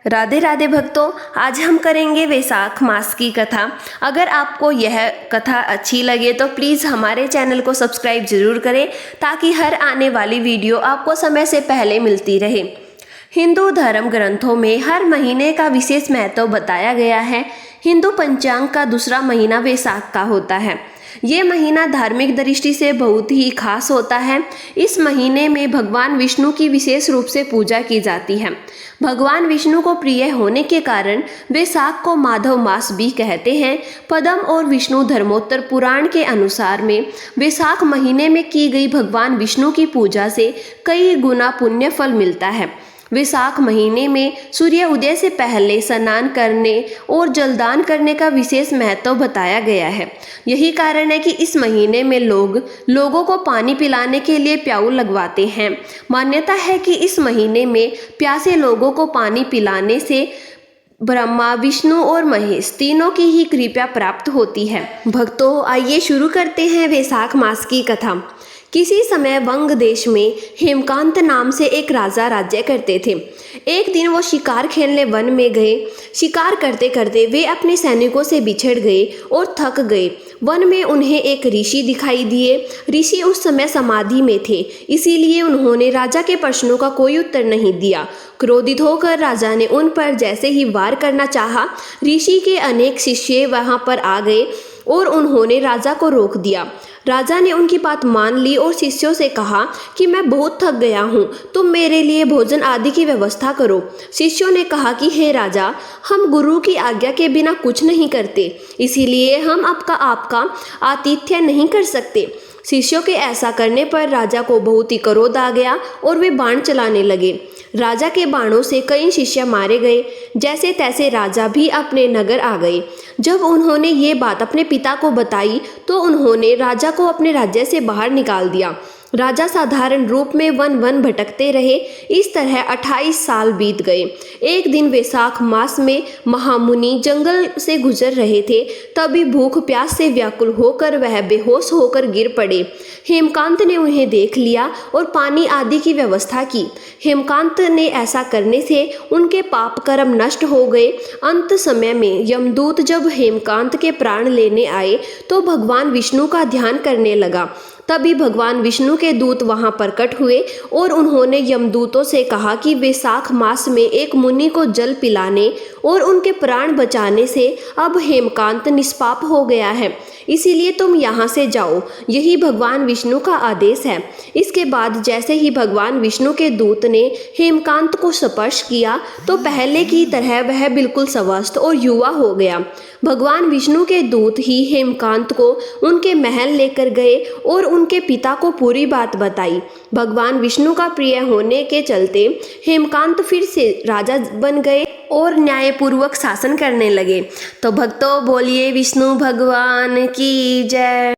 राधे राधे भक्तों, आज हम करेंगे वैशाख मास की कथा। अगर आपको यह कथा अच्छी लगे तो प्लीज़ हमारे चैनल को सब्सक्राइब जरूर करें ताकि हर आने वाली वीडियो आपको समय से पहले मिलती रहे। हिंदू धर्म ग्रंथों में हर महीने का विशेष महत्व बताया गया है। हिंदू पंचांग का दूसरा महीना वैशाख का होता है। ये महीना धार्मिक दृष्टि से बहुत ही खास होता है। इस महीने में भगवान विष्णु की विशेष रूप से पूजा की जाती है। भगवान विष्णु को प्रिय होने के कारण वैशाख को माधव मास भी कहते हैं। पद्म और विष्णु धर्मोत्तर पुराण के अनुसार में वैशाख महीने में की गई भगवान विष्णु की पूजा से कई गुना पुण्य फल मिलता है। वैशाख महीने में सूर्य उदय से पहले स्नान करने और जलदान करने का विशेष महत्व बताया गया है। यही कारण है कि इस महीने में लोगों को पानी पिलाने के लिए प्याऊ लगवाते हैं। मान्यता है कि इस महीने में प्यासे लोगों को पानी पिलाने से ब्रह्मा, विष्णु और महेश तीनों की ही कृपा प्राप्त होती है। भक्तों, आइए शुरू करते हैं वैशाख मास की कथा। किसी समय वंग देश में हेमकांत नाम से एक राजा राज्य करते थे। एक दिन वो शिकार खेलने वन में गए। शिकार करते करते वे अपने सैनिकों से बिछड़ गए और थक गए। वन में उन्हें एक ऋषि दिखाई दिए। ऋषि उस समय समाधि में थे, इसीलिए उन्होंने राजा के प्रश्नों का कोई उत्तर नहीं दिया। क्रोधित होकर राजा ने उन पर जैसे ही वार करना चाहा, ऋषि के अनेक शिष्य वहां पर आ गए और उन्होंने राजा को रोक दिया। राजा ने उनकी बात मान ली और शिष्यों से कहा कि मैं बहुत थक गया हूँ, तुम मेरे लिए भोजन आदि की व्यवस्था करो। शिष्यों ने कहा कि हे राजा, हम गुरु की आज्ञा के बिना कुछ नहीं करते, इसीलिए हम आपका आतिथ्य नहीं कर सकते। शिष्यों के ऐसा करने पर राजा को बहुत ही क्रोध आ गया और वे बाण चलाने लगे। राजा के बाणों से कई शिष्य मारे गए। जैसे तैसे राजा भी अपने नगर आ गए। जब उन्होंने ये बात अपने पिता को बताई तो उन्होंने राजा को अपने राज्य से बाहर निकाल दिया। राजा साधारण रूप में वन वन भटकते रहे। इस तरह 28 साल बीत गए। एक दिन वैशाख मास में महामुनि जंगल से गुजर रहे थे। तभी भूख प्यास से व्याकुल होकर वह बेहोश होकर गिर पड़े। हेमकांत ने उन्हें देख लिया और पानी आदि की व्यवस्था की। हेमकांत ने ऐसा करने से उनके पाप कर्म नष्ट हो गए। अंत समय में यमदूत जब हेमकांत के प्राण लेने आए तो भगवान विष्णु का ध्यान करने लगा। तभी भगवान विष्णु के दूत वहां प्रकट हुए और उन्होंने यमदूतों से कहा कि वैशाख मास में एक मुनि को जल पिलाने और उनके प्राण बचाने से अब हेमकांत निष्पाप हो गया है, इसीलिए तुम यहाँ से जाओ। यही भगवान विष्णु का आदेश है। इसके बाद जैसे ही भगवान विष्णु के दूत ने हेमकांत को स्पर्श किया तो पहले की तरह वह बिल्कुल स्वस्थ और युवा हो गया। भगवान विष्णु के दूत ही हेमकांत को उनके महल लेकर गए और उनके पिता को पूरी बात बताई। भगवान विष्णु का प्रिय होने के चलते हेमकांत फिर से राजा बन गए और न्यायपूर्वक शासन करने लगे। तो भक्तों, बोलिए विष्णु भगवान की जय।